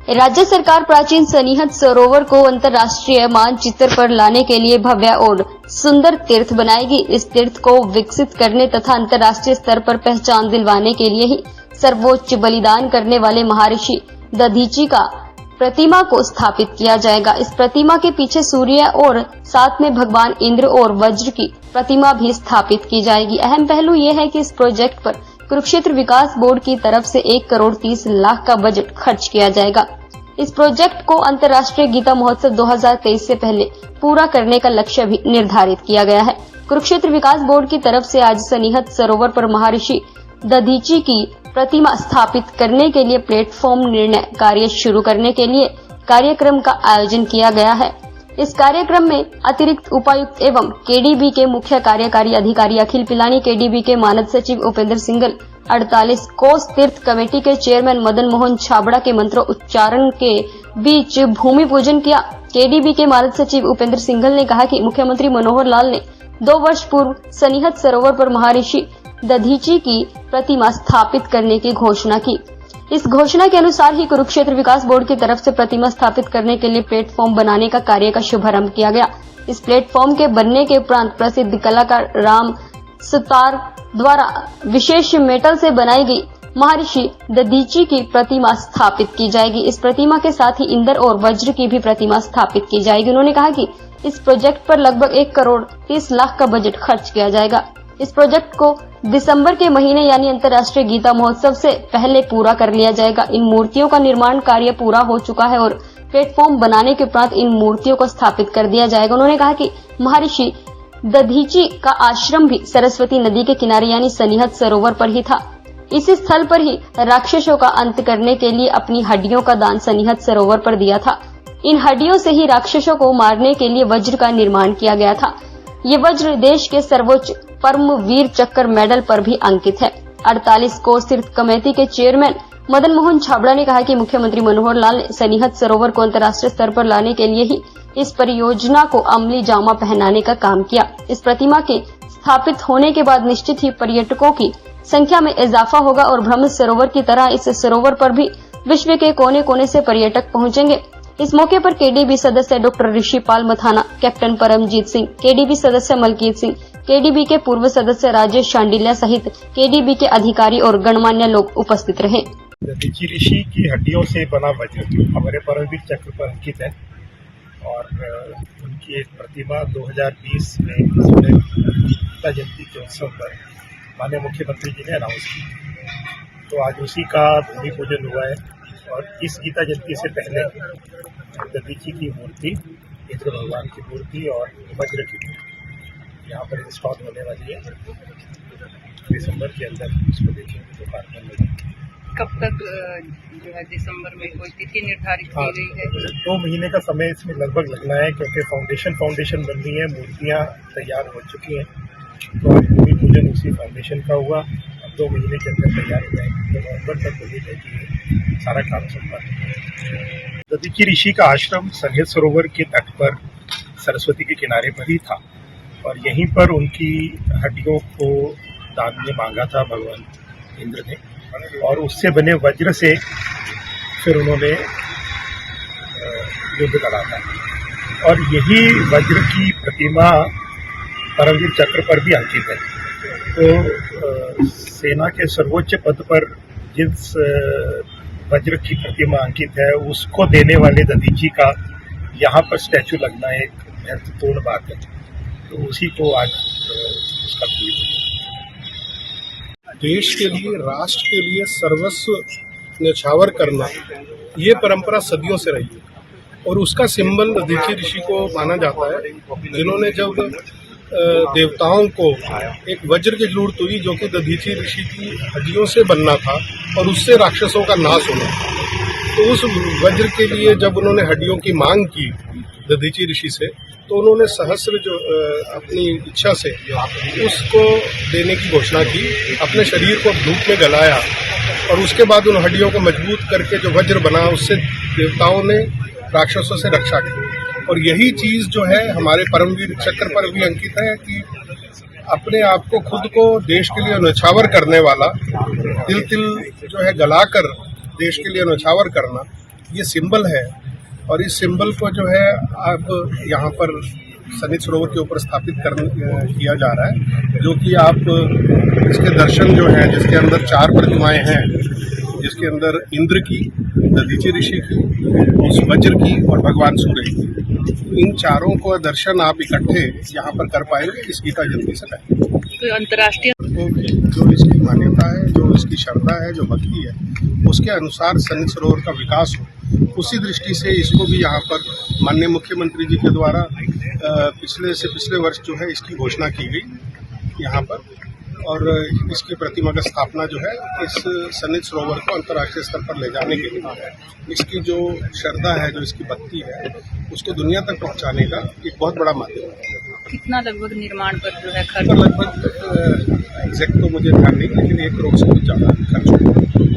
राज्य सरकार प्राचीन सनीहत सरोवर को अंतर्राष्ट्रीय मानचित्र पर लाने के लिए भव्य और सुंदर तीर्थ बनाएगी। इस तीर्थ को विकसित करने तथा अंतर्राष्ट्रीय स्तर पर पहचान दिलवाने के लिए ही सर्वोच्च बलिदान करने वाले महर्षि दधीची का प्रतिमा को स्थापित किया जाएगा। इस प्रतिमा के पीछे सूर्य और साथ में भगवान इंद्र और वज्र की प्रतिमा भी स्थापित की जाएगी। अहम पहलू ये है कि इस प्रोजेक्ट पर कुरुक्षेत्र विकास बोर्ड की तरफ से 1,30,00,000 का बजट खर्च किया जाएगा। इस प्रोजेक्ट को अंतर्राष्ट्रीय गीता महोत्सव 2023 से पहले पूरा करने का लक्ष्य भी निर्धारित किया गया है। कुरुक्षेत्र विकास बोर्ड की तरफ से आज सनीहत सरोवर पर महर्षि दधीची की प्रतिमा स्थापित करने के लिए प्लेटफॉर्म निर्णय कार्य शुरू करने के लिए कार्यक्रम का आयोजन किया गया है। इस कार्यक्रम में अतिरिक्त उपायुक्त एवं केडीबी के मुख्य कार्यकारी अधिकारी अखिल पिलानी, केडीबी के मानद सचिव उपेंद्र सिंघल, 48 कोस तीर्थ कमेटी के चेयरमैन मदन मोहन छाबड़ा के मंत्रोच्चारण के बीच भूमि पूजन किया। केडीबी के मानद सचिव उपेंद्र सिंघल ने कहा कि मुख्यमंत्री मनोहर लाल ने 2 वर्ष पूर्व सनीहत सरोवर पर महर्षि दधीची की प्रतिमा स्थापित करने की घोषणा की। इस घोषणा के अनुसार ही कुरुक्षेत्र विकास बोर्ड की तरफ से प्रतिमा स्थापित करने के लिए प्लेटफॉर्म बनाने का कार्य का शुभारंभ किया गया। इस प्लेटफॉर्म के बनने के उपरांत प्रसिद्ध कलाकार राम सुतार द्वारा विशेष मेटल से बनाई गई महर्षि दधीची की प्रतिमा स्थापित की जाएगी। इस प्रतिमा के साथ ही इंद्र और वज्र की भी प्रतिमा स्थापित की जाएगी। उन्होंने कहा कि इस प्रोजेक्ट पर लगभग 1,30,00,000 का बजट खर्च किया जाएगा। इस प्रोजेक्ट को दिसंबर के महीने यानी अंतर्राष्ट्रीय गीता महोत्सव से पहले पूरा कर लिया जाएगा। इन मूर्तियों का निर्माण कार्य पूरा हो चुका है और प्लेटफॉर्म बनाने के उपरांत इन मूर्तियों को स्थापित कर दिया जाएगा। उन्होंने कहा कि महर्षि दधीची का आश्रम भी सरस्वती नदी के किनारे यानी सनीहत सरोवर पर ही था। इसी स्थल पर ही राक्षसों का अंत करने के लिए अपनी हड्डियों का दान सनीहत सरोवर पर दिया था। इन हड्डियों से ही राक्षसों को मारने के लिए वज्र का निर्माण किया गया था। ये वज्र देश के सर्वोच्च परमवीर चक्र मेडल पर भी अंकित है। 48 कोस तीर्थ कमेटी के चेयरमैन मदन मोहन छाबड़ा ने कहा कि मुख्यमंत्री मनोहर लाल ने सनीहत सरोवर को अंतर्राष्ट्रीय स्तर पर लाने के लिए ही इस परियोजना को अमली जामा पहनाने का काम किया। इस प्रतिमा के स्थापित होने के बाद निश्चित ही पर्यटकों की संख्या में इजाफा होगा और ब्रह्म सरोवर की तरह इस सरोवर पर भी विश्व के कोने कोने से पर्यटक पहुंचेंगे। इस मौके पर केडीबी सदस्य doctor Rishipal Mathana, captain Paramjit Singh, KDB सदस्य मलकीत सिंह, केडीबी के पूर्व सदस्य राजेश शांडिल्या सहित केडीबी के अधिकारी और गणमान्य लोग उपस्थित रहे। दधीची ऋषि की हड्डियों से बना वज्र हमारे परमवीर चक्र पर अंकित है और उनकी एक प्रतिमा 2020 में गीता जयंती के उत्सव पर माननीय मुख्यमंत्री जी ने अनाउंस की। तो आज उसी का भूमि पूजन हुआ है और इस गीता जयंती से पहले दधीची की मूर्ति, इंद्र भगवान की मूर्ति और वज्र की मूर्ति यहाँ पर इंस्टॉल होने वाली है। दिसंबर के अंदर उसको देखेंगे तो कार्य में कब तक जो है दिसंबर में कोई तिथि निर्धारित की गई है? 2 महीने का समय इसमें लगभग लगना है क्योंकि फाउंडेशन बन रही है, मूर्तियाँ तैयार हो चुकी हैं। तो आज भूमि पूजन उसी फाउंडेशन का हुआ। अब 2 महीने के अंदर तैयार हो जाएंगे तो नवंबर तक उम्मीद है कि सारा काम संपन्न। दधीची ऋषि का आश्रम सनीहत सरोवर के तट पर सरस्वती के किनारे पर ही था और यहीं पर उनकी हड्डियों को दान में मांगा था भगवान इंद्र ने और उससे बने वज्र से फिर उन्होंने युद्ध करा था और यही वज्र की प्रतिमा परमवीर चक्र पर भी अंकित है। तो सेना के सर्वोच्च पद पर जिस वज्र की प्रतिमा अंकित है उसको देने वाले दधीची का यहाँ पर स्टैचू लगना एक महत्वपूर्ण बात है। तो उसी को आज उसका देश के लिए, राष्ट्र के लिए सर्वस्व न्यौछावर करना, ये परंपरा सदियों से रही है और उसका सिंबल दधीची ऋषि को माना जाता है, जिन्होंने जब देवताओं को एक वज्र की जरूरत हुई जो कि दधीची ऋषि की हड्डियों से बनना था और उससे राक्षसों का नाश होना था। तो उस वज्र के लिए जब उन्होंने हड्डियों की मांग की दधीची ऋषि से, तो उन्होंने सहस्र जो अपनी इच्छा से उसको देने की घोषणा की, अपने शरीर को धूप में गलाया और उसके बाद उन हड्डियों को मजबूत करके जो वज्र बना उससे देवताओं ने राक्षसों से रक्षा की। और यही चीज़ जो है हमारे परमवीर चक्र पर भी अंकित है कि अपने आप को, खुद को देश के लिए न्यौछावर करने वाला, तिल तिल जो है गलाकर देश के लिए न्यौछावर करना, ये सिंबल है और इस सिंबल को जो है अब यहाँ पर सन्निध सरोवर के ऊपर स्थापित किया जा रहा है, जो कि आप इसके दर्शन जो हैं, जिसके अंदर 4 प्रतिमाएं हैं, जिसके अंदर इंद्र की, दधीचि ऋषि की, उस वज्र की और भगवान सूर्य की, इन चारों को दर्शन आप इकट्ठे यहाँ पर कर पाएंगे इस गीता जयंती से पहले। तो अंतर्राष्ट्रीय जो इसकी मान्यता है, जो इसकी श्रद्धा है, जो भक्ति है, उसके अनुसार सन्निध सरोवर का विकास हो, उसी दृष्टि से इसको भी यहाँ पर माननीय मुख्यमंत्री जी के द्वारा पिछले वर्ष जो है इसकी घोषणा की गई यहाँ पर, और इसकी प्रतिमा का स्थापना जो है इस सन्निध सरोवर को अंतर्राष्ट्रीय स्तर पर ले जाने के लिए, इसकी जो श्रद्धा है, जो इसकी भक्ति है, उसको दुनिया तक पहुँचाने का एक बहुत बड़ा माध्यम है। कितना लगभग निर्माण पर जो है खर्च? लगभग एग्जैक्ट तो मुझे ध्यान नहीं, लेकिन 1 करोड़ से कुछ ज़्यादा खर्च होगा।